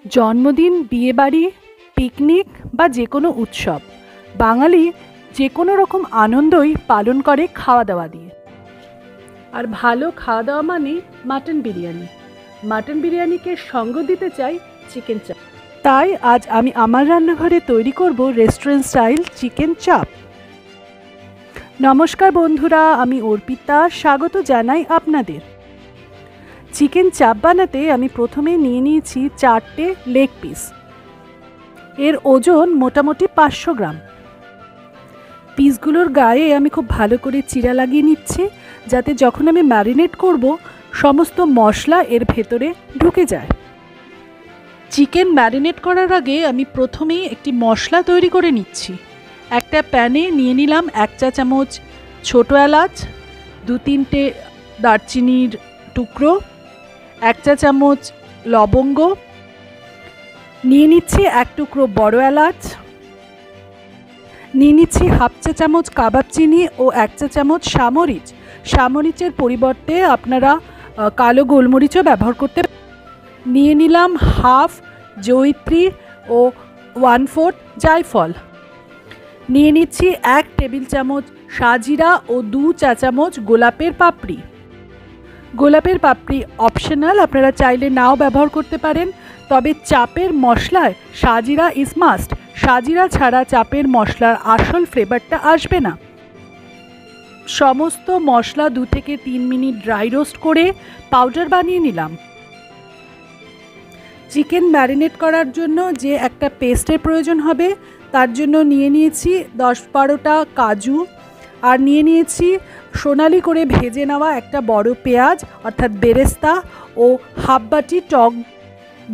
জন্মদিন, বিয়েবাড়ি, পিকনিক বা যে কোনো উৎসব, বাঙালি যে কোনো রকম আনন্দই পালন করে খাওয়া দাওয়া দিয়ে। আর ভালো খাওয়া দাওয়া মানে মাটন বিরিয়ানি। মাটন বিরিয়ানিকে সঙ্গ দিতে চাই চিকেন চাপ। তাই আজ আমি আমার রান্নাঘরে তৈরি করব রেস্টুরেন্ট স্টাইল চিকেন চাপ। নমস্কার বন্ধুরা, আমি অর্পিতা, স্বাগত জানাই আপনাদের। চিকেন চাপ বানাতে আমি প্রথমে নিয়ে নিয়েছি 4টে লেগ পিস। এর ওজন মোটামুটি 500 গ্রাম। পিসগুলোর গায়ে আমি খুব ভালো করে চিরা লাগিয়ে নিচ্ছি, যাতে যখন আমি ম্যারিনেট করব সমস্ত মশলা এর ভেতরে ঢুকে যায়। চিকেন ম্যারিনেট করার আগে আমি প্রথমেই একটি মশলা তৈরি করে নিচ্ছি। একটা প্যানে নিয়ে নিলাম 1 চা চামচ ছোটো এলাচ, 2-3টে দারচিনির টুকরো, 1 চা চামচ লবঙ্গ, নিয়ে নিচ্ছি 1 টুকরো বড় এলাচ, নিয়ে নিচ্ছি 1/2 চা চামচ কাবাব চিনি ও 1 চা চামচ সামরিচ। সামরিচের পরিবর্তে আপনারা কালো গোলমরিচও ব্যবহার করতে। নিয়ে নিলাম 1/2 জয়িত্রী ও 1/4 জায়ফল। নিয়ে নিচ্ছি 1 টেবিল চামচ সাজিরা ও 2 চা চামচ গোলাপের পাপড়ি। গোলাপের পাপড়ি অপশনাল, আপনারা চাইলে নাও ব্যবহার করতে পারেন, তবে চাপের মশলায় সাজিরা ইজ মাস্ট। সাজিরা ছাড়া চাপের মশলার আসল ফ্লেভারটা আসবে না। সমস্ত মশলা 2 থেকে 3 মিনিট ড্রাই রোস্ট করে পাউডার বানিয়ে নিলাম। চিকেন ম্যারিনেট করার জন্য যে একটা পেস্টের প্রয়োজন হবে, তার জন্য নিয়ে নিয়েছি 10-12টা কাজু, আর নিয়ে নিয়েছি সোনালি করে ভেজে নেওয়া একটা বড় পেঁয়াজ অর্থাৎ বেরেস্তা, ও 1/2 বাটি টক।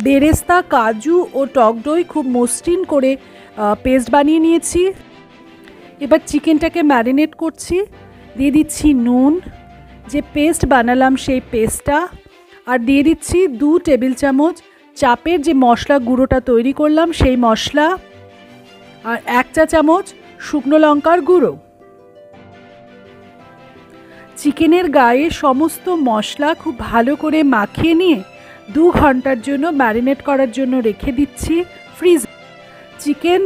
বেরেস্তা, কাজু ও টক দই খুব মসৃণ করে পেস্ট বানিয়ে নিয়েছি। এবার চিকেনটাকে ম্যারিনেট করছি। দিয়ে দিচ্ছি নুন, যে পেস্ট বানালাম সেই পেস্টটা, আর দিয়ে দিচ্ছি 2 টেবিল চামচ চাপের যে মশলা গুঁড়োটা তৈরি করলাম সেই মশলা, আর 1 চা চামচ শুকনো লঙ্কার গুঁড়ো। চিকেনের গায়ে সমস্ত মশলা খুব ভালো করে মাখিয়ে নিয়ে 2 ঘন্টার জন্য ম্যারিনেট করার জন্য রেখে দিচ্ছি ফ্রিজ। চিকেন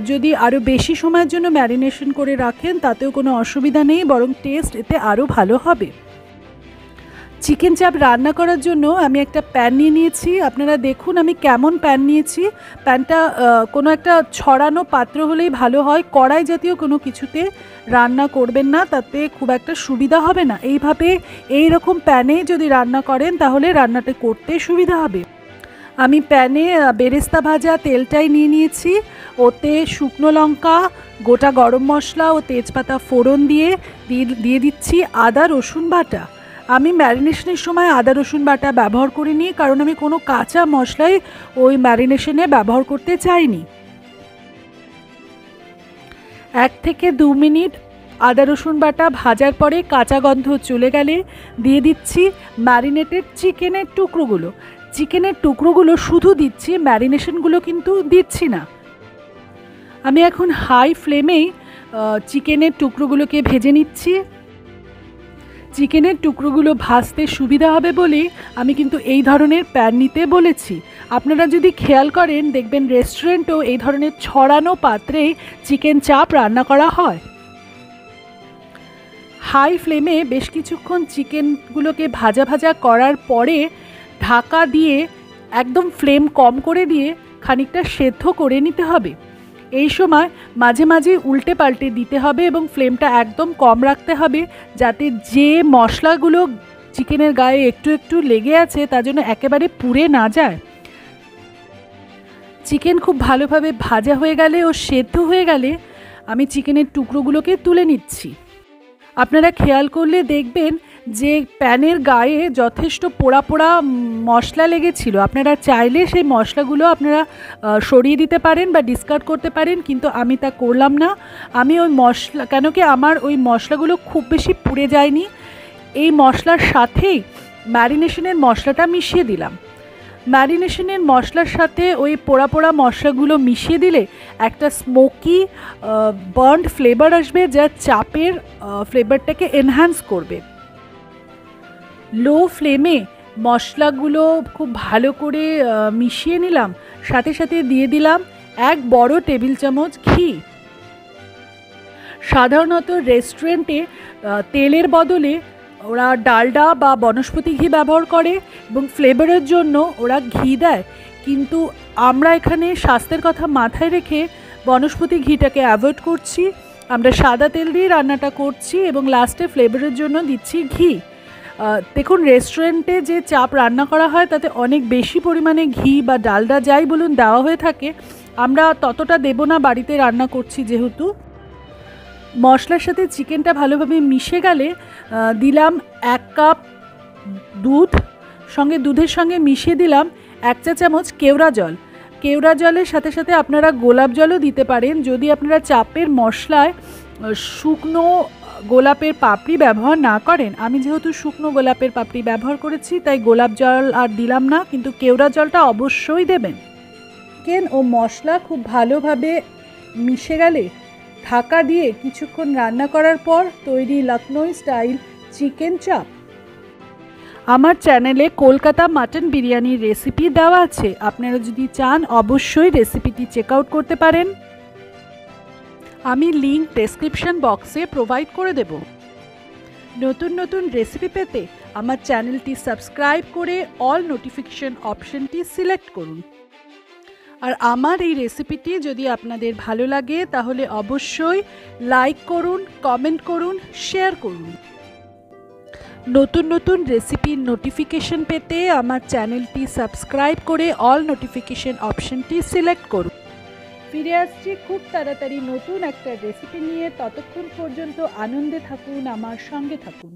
যদি আরও বেশি সময়ের জন্য ম্যারিনেশন করে রাখেন তাতেও কোনো অসুবিধা নেই, বরং টেস্ট এতে আরও ভালো হবে। চিকেন চাপ রান্না করার জন্য আমি একটা প্যান নিয়ে নিয়েছি। আপনারা দেখুন আমি কেমন প্যান নিয়েছি। প্যানটা কোনো একটা ছড়ানো পাত্র হলেই ভালো হয়। কড়াই জাতীয় কোনো কিছুতে রান্না করবেন না, তাতে খুব একটা সুবিধা হবে না। এইভাবে এই রকম প্যানে যদি রান্না করেন তাহলে রান্নাটা করতে সুবিধা হবে। আমি প্যানে বেরেস্তা ভাজা তেলটাই নিয়ে নিয়েছি। ওতে শুকনো লঙ্কা, গোটা গরম মশলা ও তেজপাতা ফোড়ন দিয়ে দিচ্ছি আদা রসুন বাটা। আমি ম্যারিনেশনের সময় আদা রসুন বাটা ব্যবহার করিনি, কারণ আমি কোনো কাঁচা মশলাই ওই ম্যারিনেশনে ব্যবহার করতে চাইনি। 1 থেকে 2 মিনিট আদা রসুন বাটা ভাজার পরে কাঁচা গন্ধ চলে গেলে দিয়ে দিচ্ছি ম্যারিনেটেড চিকেনের টুকরোগুলো। চিকেনের টুকরোগুলো শুধু দিচ্ছি, ম্যারিনেশনগুলো কিন্তু দিচ্ছি না। আমি এখন হাই ফ্লেমেই চিকেনের টুকরোগুলোকে ভেজে নিচ্ছি। চিকেনের টুকরোগুলো ভাজতে সুবিধা হবে বলে আমি কিন্তু এই ধরনের প্যান নিতে বলেছি। আপনারা যদি খেয়াল করেন দেখবেন রেস্টুরেন্টেও এই ধরনের ছড়ানো পাত্রেই চিকেন চাপ রান্না করা হয়। হাই ফ্লেমে বেশ কিছুক্ষণ চিকেনগুলোকে ভাজা ভাজা করার পরে ঢাকা দিয়ে একদম ফ্লেম কম করে দিয়ে খানিকটা সেদ্ধ করে নিতে হবে। এই সময় মাঝে মাঝে উল্টে পাল্টে দিতে হবে এবং ফ্লেমটা একদম কম রাখতে হবে, যাতে যে মশলাগুলো চিকেনের গায়ে একটু একটু লেগে আছে তার জন্য একেবারে পুড়ে না যায়। চিকেন খুব ভালোভাবে ভাজা হয়ে গেলে ও সেদ্ধ হয়ে গেলে আমি চিকেনের টুকরোগুলোকে তুলে নিচ্ছি। আপনারা খেয়াল করলে দেখবেন যে প্যানের গায়ে যথেষ্ট পোড়া পোড়া মশলা লেগেছিল। আপনারা চাইলে সেই মশলাগুলো আপনারা সরিয়ে দিতে পারেন বা ডিসকার্ড করতে পারেন, কিন্তু আমি তা করলাম না। আমি ওই মশলা, কেন কি আমার ওই মশলাগুলো খুব বেশি পুড়ে যায়নি। এই মশলার সাথেই ম্যারিনেশনের মশলাটা মিশিয়ে দিলাম। ম্যারিনেশনের মশলার সাথে ওই পোড়া পোড়া মশলাগুলো মিশিয়ে দিলে একটা স্মোকি বার্ন্ড ফ্লেভার আসবে, যা চাপের ফ্লেভারটাকে এনহ্যান্স করবে। লো ফ্লেমে মশলাগুলো খুব ভালো করে মিশিয়ে নিলাম, সাথে সাথে দিয়ে দিলাম 1 বড় টেবিল চামচ ঘি। সাধারণত রেস্টুরেন্টে তেলের বদলে ওরা ডালডা বা বনস্পতি ঘি ব্যবহার করে এবং ফ্লেভারের জন্য ওরা ঘি দেয়, কিন্তু আমরা এখানে স্বাস্থ্যের কথা মাথায় রেখে বনস্পতি ঘিটাকে অ্যাভয়েড করছি। আমরা সাদা তেল দিয়ে রান্নাটা করছি এবং লাস্টে ফ্লেভারের জন্য দিচ্ছি ঘি। দেখুন, রেস্টুরেন্টে যে চাপ রান্না করা হয় তাতে অনেক বেশি পরিমাণে ঘি বা ডালডা যাই বলুন দেওয়া হয়ে থাকে, আমরা ততটা দেব না, বাড়িতে রান্না করছি যেহেতু। মশলার সাথে চিকেনটা ভালোভাবে মিশে গেলে দিলাম 1 কাপ দুধ, দুধের সঙ্গে মিশিয়ে দিলাম 1 চা চামচ কেওড়া জল। কেওড়া জলের সাথে সাথে আপনারা গোলাপ জলও দিতে পারেন যদি আপনারা চাপের মশলায় শুকনো গোলাপের পাপড়ি ব্যবহার না করেন। আমি যেহেতু শুকনো গোলাপের পাপড়ি ব্যবহার করেছি তাই গোলাপ জল আর দিলাম না, কিন্তু কেওড়া জলটা অবশ্যই দেবেন। চিকেন ও মশলা খুব ভালোভাবে মিশে গেলে ঢাকা দিয়ে কিছুক্ষণ রান্না করার পর তৈরি লখনৌ স্টাইল চিকেন চাপ। আমার চ্যানেলে কলকাতা মাটন বিরিয়ানির রেসিপি দেওয়া আছে, আপনারা যদি চান অবশ্যই রেসিপিটি চেক আউট করতে পারেন। আমি লিঙ্ক ডেসক্রিপশন বক্সে প্রোভাইড করে দেব। নতুন নতুন রেসিপি পেতে আমার চ্যানেলটি সাবস্ক্রাইব করে অল নোটিফিকেশন অপশনটি সিলেক্ট করুন। আর আমার এই রেসিপিটি যদি আপনাদের ভালো লাগে তাহলে অবশ্যই লাইক করুন, কমেন্ট করুন, শেয়ার করুন। নতুন নতুন রেসিপির নোটিফিকেশন পেতে আমার চ্যানেলটি সাবস্ক্রাইব করে অল নোটিফিকেশন অপশনটি সিলেক্ট করুন। ফিরে আসছি খুব তাড়াতাড়ি নতুন একটা রেসিপি নিয়ে, ততক্ষণ পর্যন্ত আনন্দে থাকুন, আমার সঙ্গে থাকুন।